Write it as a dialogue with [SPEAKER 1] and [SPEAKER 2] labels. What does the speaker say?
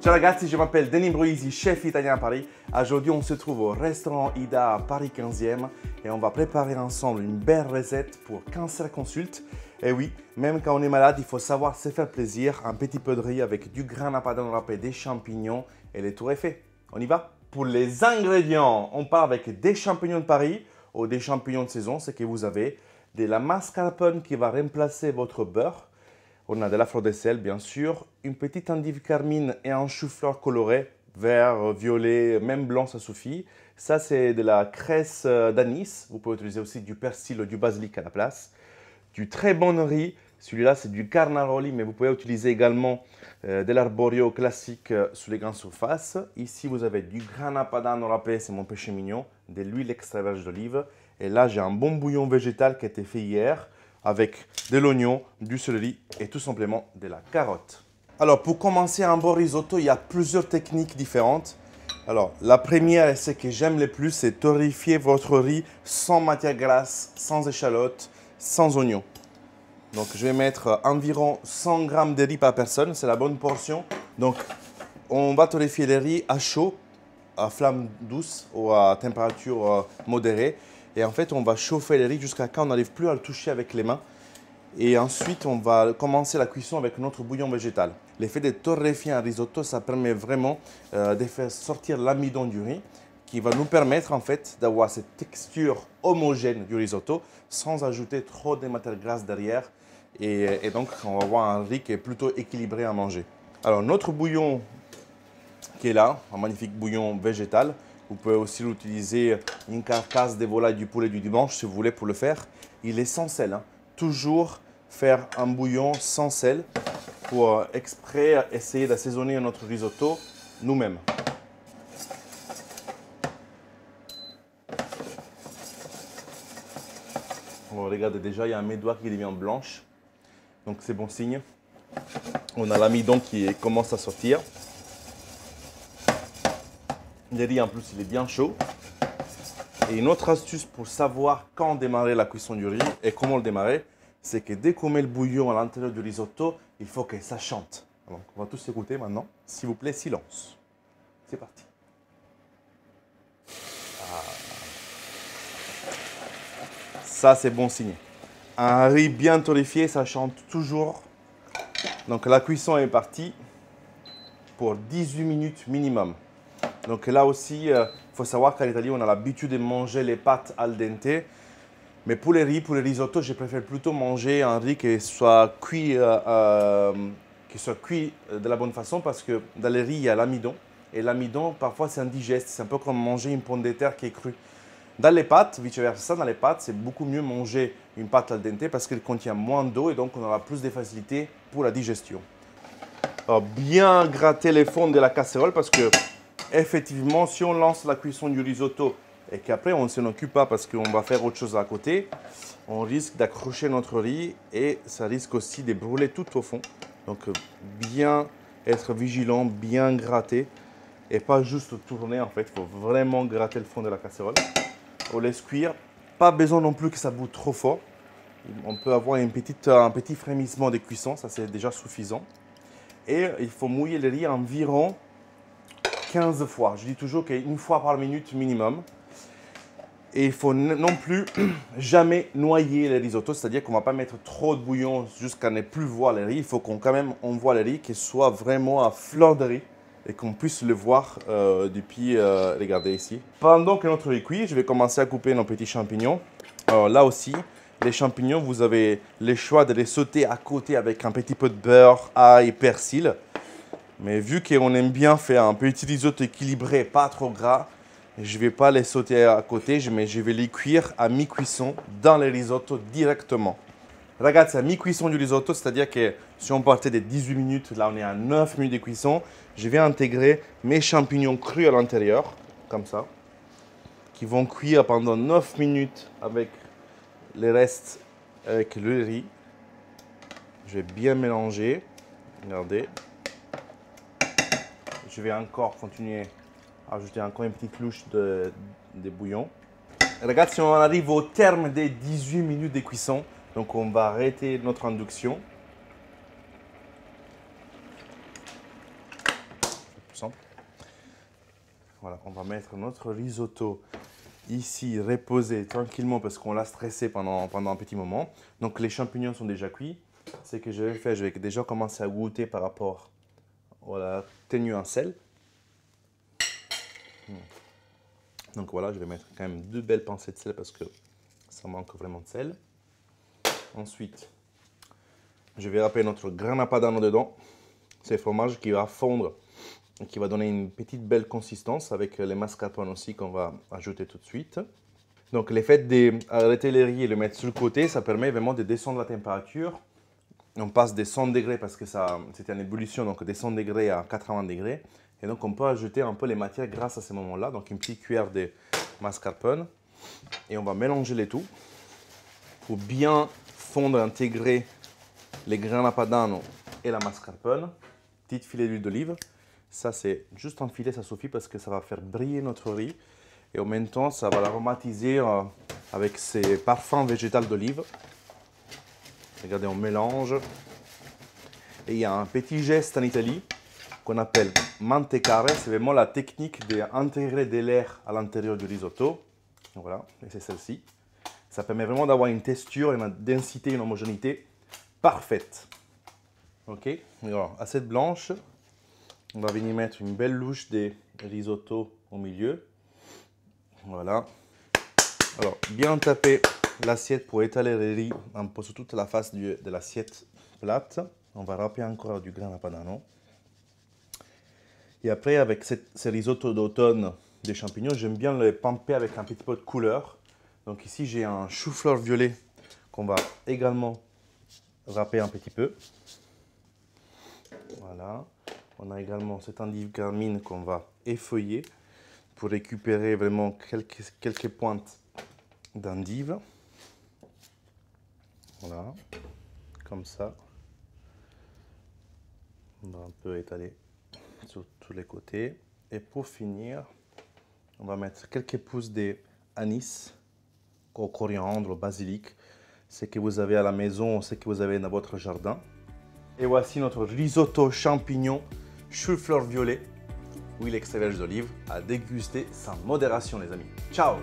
[SPEAKER 1] Ciao ragazzi, je m'appelle Denis Bruisi, chef italien à Paris. Aujourd'hui, on se trouve au restaurant Ida à Paris 15e et on va préparer ensemble une belle recette pour Cancer Consult. Et oui, même quand on est malade, il faut savoir se faire plaisir. Un petit peu de riz avec du grana padano râpé, des champignons et le tour est fait. On y va? Pour les ingrédients, on part avec des champignons de Paris ou des champignons de saison, ce que vous avez, de la mascarpone qui va remplacer votre beurre. On a de la fleur de sel, bien sûr, une petite endive carmine et un chou-fleur coloré, vert, violet, même blanc, ça suffit. Ça, c'est de la cresse d'anis. Vous pouvez utiliser aussi du persil ou du basilic à la place. Du très bon riz. Celui-là, c'est du carnaroli, mais vous pouvez utiliser également de l'arborio classique sur les grandes surfaces. Ici, vous avez du grana padano râpé, c'est mon péché mignon, de l'huile extra vierge d'olive. Et là, j'ai un bon bouillon végétal qui a été fait hier, avec de l'oignon, du céleri et tout simplement de la carotte. Alors pour commencer un bon risotto, il y a plusieurs techniques différentes. Alors la première et ce que j'aime le plus, c'est torréfier votre riz sans matière grasse, sans échalotes, sans oignons. Donc je vais mettre environ 100 g de riz par personne, c'est la bonne portion. Donc on va torréfier le riz à chaud, à flamme douce ou à température modérée. Et en fait, on va chauffer le riz jusqu'à quand on n'arrive plus à le toucher avec les mains. Et ensuite, on va commencer la cuisson avec notre bouillon végétal. L'effet de torréfier un risotto, ça permet vraiment de faire sortir l'amidon du riz, qui va nous permettre en fait d'avoir cette texture homogène du risotto sans ajouter trop de matière grasse derrière. Et donc, on va avoir un riz qui est plutôt équilibré à manger. Alors, notre bouillon qui est là, un magnifique bouillon végétal. Vous pouvez aussi utiliser une carcasse de volaille, du poulet du dimanche si vous voulez pour le faire. Il est sans sel. Toujours faire un bouillon sans sel pour exprès essayer d'assaisonner notre risotto nous-mêmes. Bon, regardez déjà, il y a mes doigts qui deviennent blanches. Donc c'est bon signe. On a l'amidon qui commence à sortir. Le riz en plus il est bien chaud. Et une autre astuce pour savoir quand démarrer la cuisson du riz et comment le démarrer, c'est que dès qu'on met le bouillon à l'intérieur du risotto, il faut que ça chante. Donc on va tous écouter maintenant. S'il vous plaît, silence. C'est parti. Ça c'est bon signe. Un riz bien torréfié, ça chante toujours. Donc la cuisson est partie pour 18 minutes minimum. Donc là aussi, il faut savoir qu'en Italie, on a l'habitude de manger les pâtes al dente. Mais pour les riz, pour les risottos, je préfère plutôt manger un riz qui soit cuit de la bonne façon parce que dans les riz, il y a l'amidon. Et l'amidon, parfois, c'est indigeste. C'est un peu comme manger une pomme de terre qui est crue. Dans les pâtes, vice-versa, dans les pâtes, c'est beaucoup mieux manger une pâte al dente parce qu'elle contient moins d'eau et donc on aura plus de facilité pour la digestion. Alors, bien gratter les fonds de la casserole parce que effectivement, si on lance la cuisson du risotto et qu'après on ne s'en occupe pas parce qu'on va faire autre chose à côté, on risque d'accrocher notre riz et ça risque aussi de brûler tout au fond. Donc bien être vigilant, bien gratter et pas juste tourner en fait. Il faut vraiment gratter le fond de la casserole. On laisse cuire. Pas besoin non plus que ça bout trop fort. On peut avoir un petit frémissement de cuisson, ça c'est déjà suffisant. Et il faut mouiller le riz environ 15 fois. Je dis toujours qu'une fois par minute minimum. Et il ne faut non plus jamais noyer les risottos, c'est-à-dire qu'on ne va pas mettre trop de bouillon jusqu'à ne plus voir le riz. Il faut qu'on voit le riz qui soit vraiment à fleur de riz et qu'on puisse le voir depuis, regardez ici. Pendant que notre riz cuit, je vais commencer à couper nos petits champignons. Alors là aussi, les champignons, vous avez le choix de les sauter à côté avec un petit peu de beurre, ail, persil. Mais vu qu'on aime bien faire un petit risotto équilibré, pas trop gras, je ne vais pas les sauter à côté, mais je vais les cuire à mi-cuisson dans le risotto directement. Ragazzi, à mi-cuisson du risotto, c'est-à-dire que si on partait de 18 minutes, là on est à 9 minutes de cuisson, je vais intégrer mes champignons crus à l'intérieur, comme ça, qui vont cuire pendant 9 minutes avec le reste, avec le riz. Je vais bien mélanger, regardez. Je vais encore continuer à ajouter encore une petite louche de bouillon. Ragazzi, on arrive au terme des 18 minutes de cuisson. Donc on va arrêter notre induction. Voilà, on va mettre notre risotto ici, reposer tranquillement parce qu'on l'a stressé pendant un petit moment. Donc les champignons sont déjà cuits. Ce que je vais faire, je vais déjà commencer à goûter par rapport à la tenue en sel. Donc voilà, je vais mettre quand même 2 belles pincées de sel parce que ça manque vraiment de sel. Ensuite, je vais râper notre grana padano dedans. C'est le fromage qui va fondre et qui va donner une petite belle consistance avec les mascarpone aussi qu'on va ajouter tout de suite. Donc le fait d'arrêter les riz et le mettre sur le côté, ça permet vraiment de descendre la température. On passe des 100 degrés parce que c'était en ébullition, donc des 100 degrés à 80 degrés. Et donc on peut ajouter un peu les matières grasses à ce moment-là. Donc une petite cuillère de mascarpone. Et on va mélanger les tout pour bien fondre, intégrer les grana padano et la mascarpone. Petite filet d'huile d'olive. Ça c'est juste un filet, ça suffit parce que ça va faire briller notre riz. Et en même temps, ça va l'aromatiser avec ces parfums végétaux d'olive. Regardez, on mélange. Et il y a un petit geste en Italie qu'on appelle mantecare. C'est vraiment la technique d'intégrer de l'air à l'intérieur du risotto. Voilà, et c'est celle-ci. Ça permet vraiment d'avoir une texture, une densité, une homogénéité parfaite. Ok, alors, assiette blanche. On va venir mettre une belle louche de risotto au milieu. Voilà. Alors, bien taper l'assiette pour étaler le riz un peu sur toute la face de l'assiette plate. On va râper encore du grana padano. Et après, avec ce risotto d'automne des champignons, j'aime bien le pamper avec un petit peu de couleur. Donc ici, j'ai un chou-fleur violet qu'on va également râper un petit peu. Voilà. On a également cette endive carmine qu'on va effeuiller pour récupérer vraiment quelques pointes d'endive. Voilà, comme ça. On va un peu étaler sur tous les côtés. Et pour finir, on va mettre quelques pousses d'anis, au coriandre, au basilic, ce que vous avez à la maison, ce que vous avez dans votre jardin. Et voici notre risotto champignon, chou-fleur violet, huile extra vierge d'olive, à déguster sans modération les amis. Ciao!